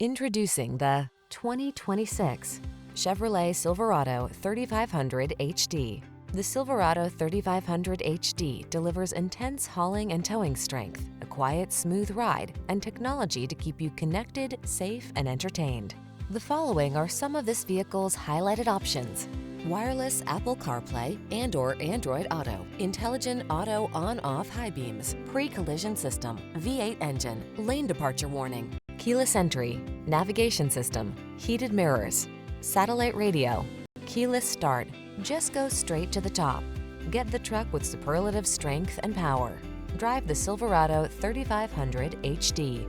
Introducing the 2026 Chevrolet Silverado 3500 HD. The Silverado 3500 HD delivers intense hauling and towing strength, a quiet, smooth ride, and technology to keep you connected, safe, and entertained. The following are some of this vehicle's highlighted options: wireless Apple CarPlay and/or Android Auto, intelligent auto on-off high beams, pre-collision system, V8 engine, lane departure warning, keyless entry, navigation system, heated mirrors, satellite radio, keyless start. Just go straight to the top. Get the truck with superlative strength and power. Drive the Silverado 3500 HD.